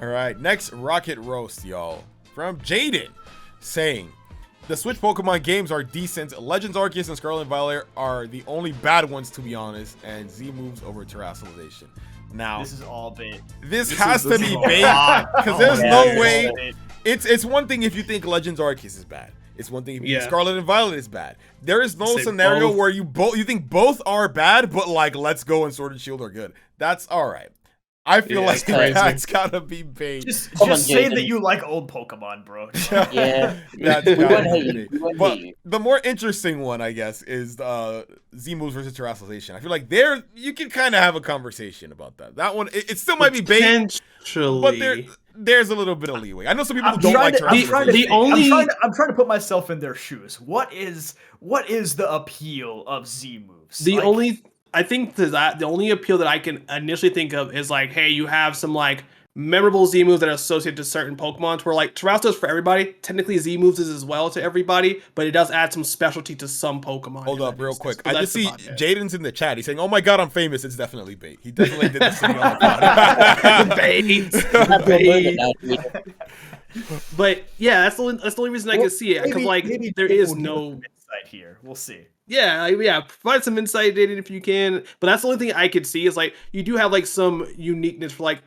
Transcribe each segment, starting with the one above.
All right, next Rocket Roast, y'all. From Jaden, saying, the Switch Pokemon games are decent. Legends Arceus and Scarlet and Violet are the only bad ones, to be honest, and Z moves over Terastallization. Now, this is all bait. This has to be bait, because there's no way. It's one thing if you think Legends Arceus is bad. It's one thing if you think Scarlet and Violet is bad. There is no scenario where you think both are bad, but like Let's Go and Sword and Shield are good. That's all right. I feel like that's gotta be bait. Just say that you like old Pokemon, bro. Yeah, that's gotta be bait. But the more interesting one, I guess, is Z moves versus Terastallization. I feel like there you can kind of have a conversation about that. That one, it still might be bait, but there's a little bit of leeway. I know some people don't like Terastallization. I'm trying to put myself in their shoes. What is the appeal of Z moves? I think the only appeal that I can initially think of is like, hey, you have some like memorable Z moves that are associated to certain Pokemon. Where like Terrastallize for everybody, technically Z moves is as well to everybody, but it does add some specialty to some Pokemon. Hold up, real quick. I just see Jaden's in the chat. He's saying, "Oh my god, I'm famous." It's definitely bait. He definitely did this to me on the pod. But yeah, that's the only reason I can see it, because like there is no insight here. We'll see. Yeah, provide some insight, Jaden, if you can. But that's the only thing I could see is like you do have like some uniqueness for like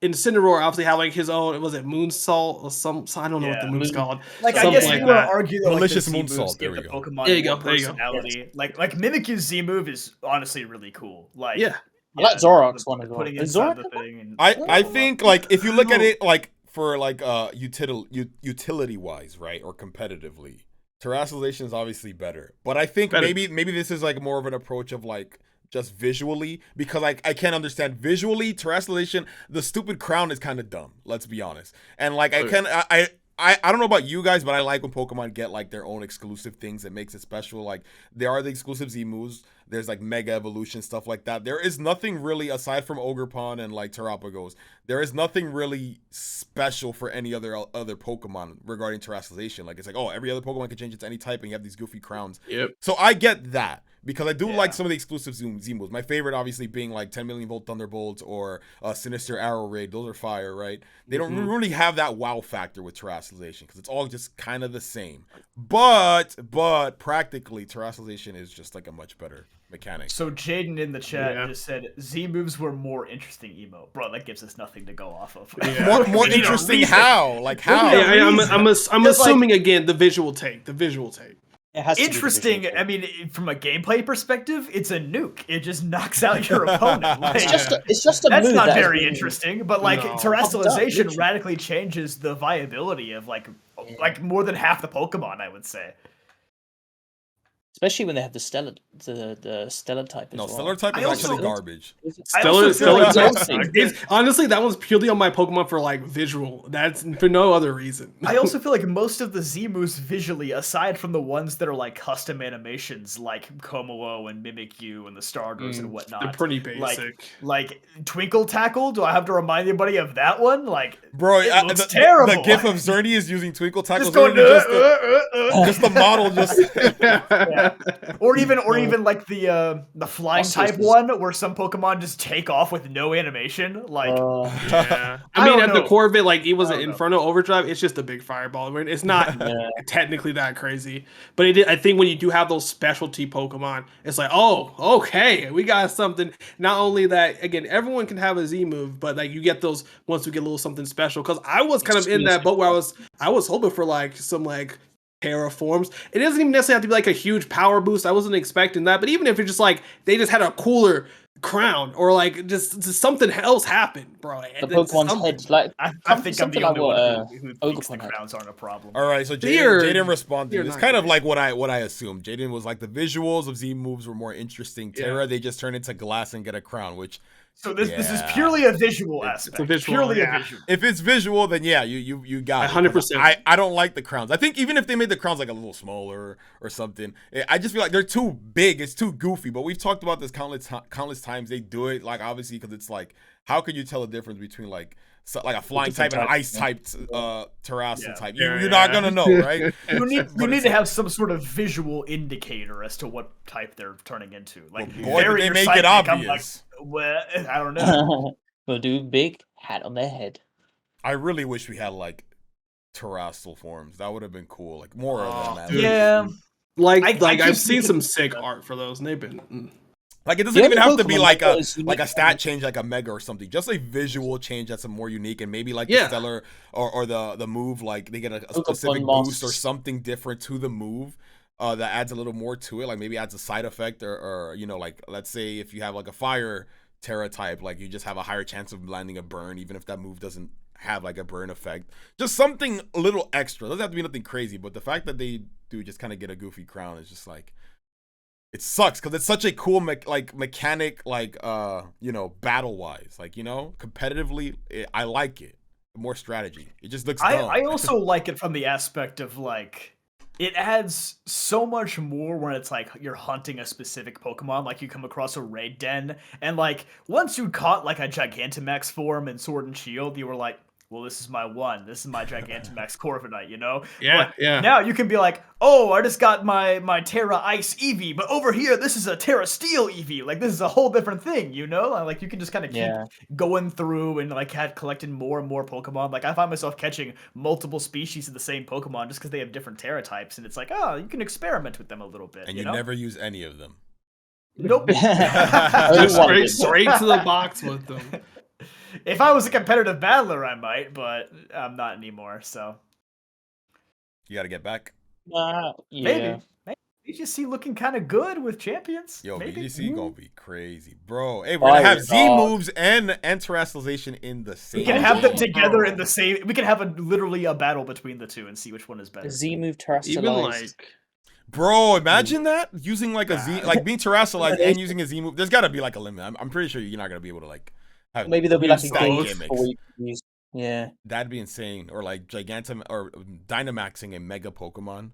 Incineroar obviously have like his own, was it Moonsault or some, I don't know what the move's called. Like I guess you want to argue that malicious like, Moonsault. There we go. Pokemon there you go. Personality. Like Mimikyu's Z move is honestly really cool. Like I like Zoroark's one as well. Putting inside the thing. I think like if you look at it like for like utility wise, right, or competitively, Terastallization is obviously better. But I think maybe this is like more of an approach of like just visually, because I can't understand visually Terastallization. The stupid crown is kind of dumb. Let's be honest. And like I don't know about you guys, but I like when Pokemon get like their own exclusive things that makes it special. Like there are the exclusive Z moves. There's like Mega Evolution, stuff like that. There is nothing really aside from Ogerpon and like Terapagos. There is nothing really special for any other Pokemon regarding Terastallization. Like it's like, oh, every other Pokemon can change it to any type, and you have these goofy crowns. Yep. So I get that, because I do like some of the exclusive Z moves. My favorite, obviously, being like 10 million volt Thunderbolts or Sinister Arrow Raid. Those are fire, right? They don't really have that wow factor with Terastallization, because it's all just kind of the same. But practically, Terastallization is just like a much better mechanic. So Jaden in the chat just said Z moves were more interesting, emo. Bro, that gives us nothing to go off of. More interesting how? Like how? I'm assuming again the visual take. It has interesting. I mean, from a gameplay perspective, it's a nuke. It just knocks out your opponent. Like, it's just a that's move. Not very interesting. But like Terastallization radically changes the viability of like more than half the Pokemon, I would say. Especially when they have the stellar type as well. Stellar type is actually garbage. Stellar type. Honestly, that one's purely on my Pokemon for like visual. That's for no other reason. I also feel like most of the Z moves visually, aside from the ones that are like custom animations, like Komalo and Mimikyu and the starters and whatnot, they're pretty basic. Like Twinkle Tackle. Do I have to remind anybody of that one? Like, bro, it looks terrible. The GIF of Zerny is using Twinkle Tackle. Just going just the model just. Or even like the flying type one where some Pokemon just take off with no animation. Like, I mean, at the core of it, like it was an Inferno Overdrive. It's just a big fireball. I mean, it's not technically that crazy, but I think when you do have those specialty Pokemon, it's like, oh, okay, we got something. Not only that, again, everyone can have a Z move, but like you get those once you get a little something special. Because I was kind of in that boat where I was hoping for like some like terraforms. It doesn't even necessarily have to be like a huge power boost. I wasn't expecting that, but even if it's just like they just had a cooler crown or like just something else happened, bro. The Pokemon's heads, like I think I'm the only one who thinks the crowns aren't a problem. All right, so Jaden responded. It's kind of like what I assumed. Jaden was like the visuals of Z moves were more interesting. Terra, they just turn into glass and get a crown, which. So this is purely a visual aspect. It's a visual, purely a visual. If it's visual, then you got 100%. I don't like the crowns. I think even if they made the crowns like a little smaller or something, I just feel like they're too big. It's too goofy. But we've talked about this countless times. They do it like obviously because it's like how could you tell the difference between like a flying type and an ice type Terrastal type? You're not gonna know, right? You need to have some sort of visual indicator as to what type they're turning into. Like, they make it obvious. Well, I don't know. We'll do big hat on their head. I really wish we had like terrestrial forms. That would have been cool. Like more of them. Yeah. Like I've seen some sick art for those, and they've been. Like it doesn't even have to be like a stat change, like a mega or something. Just a visual change that's more unique, and maybe like the stellar or the move, like they get a specific boost or something different to the move that adds a little more to it. Like maybe adds a side effect, or you know, like let's say if you have like a fire Terra type, like you just have a higher chance of landing a burn, even if that move doesn't have like a burn effect. Just something a little extra. It doesn't have to be nothing crazy, but the fact that they do just kind of get a goofy crown is just like. It sucks because it's such a cool mechanic, like you know, battle wise, like you know, competitively, I like it. More strategy. It just looks. I also like it from the aspect of like it adds so much more when it's like you're hunting a specific Pokemon, like you come across a raid den, and like once you caught like a Gigantamax form in Sword and Shield, you were like, well, this is my one. This is my Gigantamax Corviknight, you know? Yeah, but yeah. Now you can be like, oh, I just got my Terra Ice Eevee, but over here, this is a Terra Steel Eevee. Like, this is a whole different thing, you know? Like, you can just kind of keep going through and, like, collecting more and more Pokemon. Like, I find myself catching multiple species of the same Pokemon just because they have different Terra types. And it's like, oh, you can experiment with them a little bit, and you you know? never use any of them. Nope. Just straight to the box with them. If I was a competitive battler, I might, but I'm not anymore, so. You gotta get back. Maybe. VGC looking kind of good with champions. Yo, maybe. VGC gonna be crazy. Bro, hey, we're gonna have Z moves and Terastallization in the same. We can have them together in the same. We can have literally a battle between the two and see which one is better. Z move Terastallized. Even like. Bro, imagine that using like a Z, like being Terastallized and using a Z move. There's gotta be like a limit. I'm pretty sure you're not gonna be able to like. Maybe there'll be like a gimmicks. Yeah, that'd be insane. Or like or Dynamaxing a Mega Pokemon,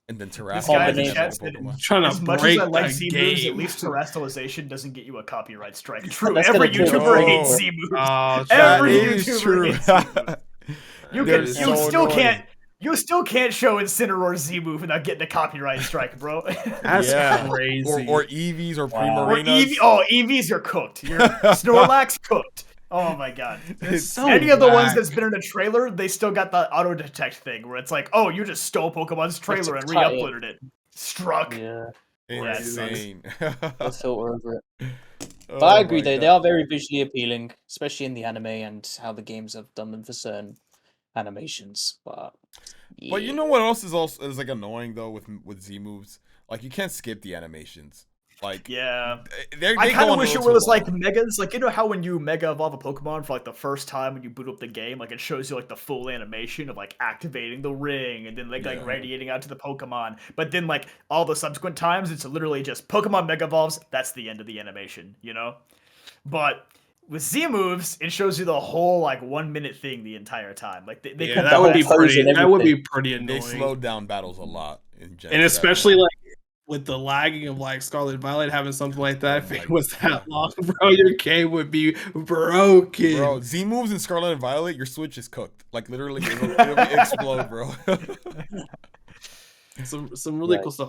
and then Terastallizing. Trying to as much break as I like Z moves, at least Terastallization doesn't get you a copyright strike. True, every YouTuber hates Z moves. Every YouTuber hates Z moves. You still can't show Incineroar Z move without getting a copyright strike, bro. That's crazy. Or Eevees or Primarinas. Eevees are cooked. Your Snorlax cooked. Oh my god. So any of the ones that's been in a trailer, they still got the auto detect thing where it's like, oh, you just stole Pokemon's trailer and re-uploaded it. Struck. Yeah. Insane. I'll filter over it. But I agree though, they are very visually appealing, especially in the anime and how the games have done them for certain animations. But you know what else is like annoying though with Z moves? Like you can't skip the animations. Like I kind of wish it was like megas. Like you know how when you mega evolve a Pokemon for like the first time when you boot up the game, like it shows you like the full animation of like activating the ring and then like radiating out to the Pokemon. But then like all the subsequent times, it's literally just Pokemon mega evolves. That's the end of the animation, you know. But with Z moves, it shows you the whole like 1 minute thing the entire time. Like that would be pretty annoying. They slowed down battles a lot in Gen and especially like with the lagging of like Scarlet Violet having something like that. If it was that long, bro, your game would be broken. Bro, Z moves in Scarlet and Violet, your Switch is cooked. Like literally, it'll explode, bro. some really cool stuff.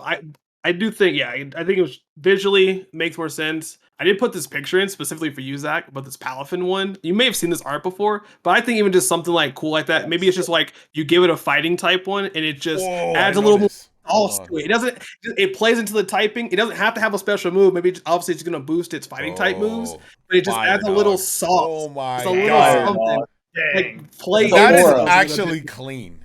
I do think, I think it was visually makes more sense. I did put this picture in specifically for you, Zach, but this Palafin one. You may have seen this art before, but I think even just something like cool like that. Maybe it's just like you give it a fighting type one, and it just adds a little more sauce to it. It plays into the typing. It doesn't have to have a special move. Maybe obviously it's gonna boost its fighting type moves, but it just adds a little sauce. Oh my god! That is actually clean.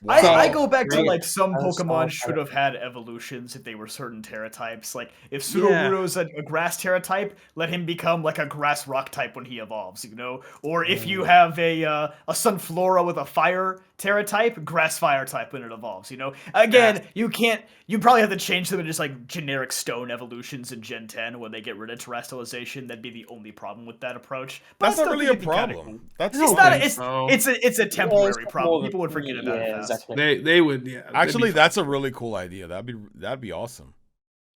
Wow. I go back to like some Pokemon should have had evolutions if they were certain Terra types. Like if Sudowoodo's a grass Terra type, let him become like a grass rock type when he evolves, you know? Or if you have a Sunflora with a fire Terra type, grass fire type when it evolves, you know? Again, you probably have to change them to just like generic stone evolutions in Gen 10 when they get rid of Terastallization. That'd be the only problem with that approach. But that's not really a problem. Cool. It's a temporary problem. People would forget about it fast. Exactly. They would, Actually, that's a really cool idea. That'd be awesome.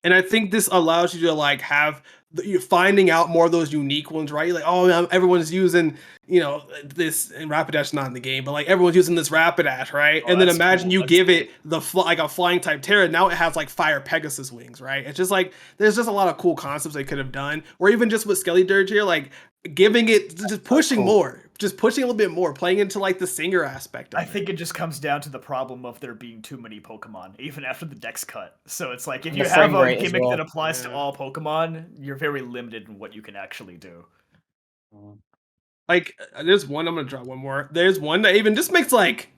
And I think this allows you to like have you're finding out more of those unique ones, right? You're like, oh, everyone's using, this, and Rapidash not in the game, but like everyone's using this Rapidash, right? And then imagine you give it like a flying type Terra. Now it has like fire Pegasus wings, right? It's just like there's just a lot of cool concepts they could have done, or even just with Skelly Dirge here, like giving it just pushing more. just pushing a little bit more, playing into like the singer aspect of I think it just comes down to the problem of there being too many Pokemon, even after the deck's cut. So it's like if you have a gimmick that applies to all Pokemon, you're very limited in what you can actually do. Like, there's one, I'm gonna draw one more. There's one that even just makes like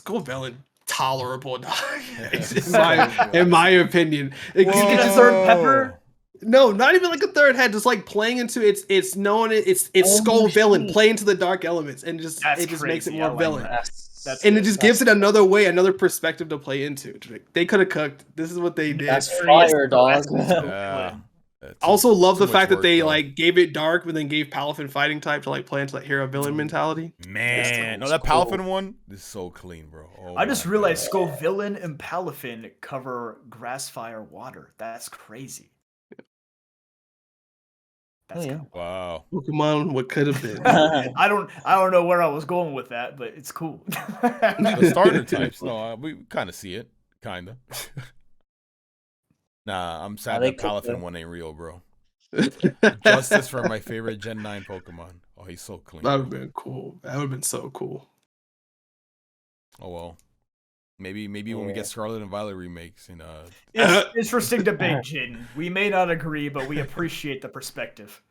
Scovillain tolerable, in my opinion. You get a third Pepper. No, not even like a third head. Just like playing into it's Scovillain, play into the dark elements, and just it just makes it more villain. And it just gives it another way, another perspective to play into. They could have cooked. This is what they did. That's fire, dog. Also love the fact that they like gave it dark, but then gave Palafin fighting type to like play into that hero villain mentality. Man, no, that Palafin one is so clean, bro. I just realized Scovillain and Palafin cover grass, fire, water. That's crazy. Wow. Pokemon, what could have been? I don't know where I was going with that, but it's cool. The starter types, no, we kind of see it, kind of. Nah, I'm sad that Palafin one ain't real, bro. Justice for my favorite Gen 9 Pokemon. Oh, he's so clean. That would have been cool. That would have been so cool. Oh well. Maybe when we get Scarlet and Violet remakes, It's interesting debate, Jin. We may not agree, but we appreciate the perspective.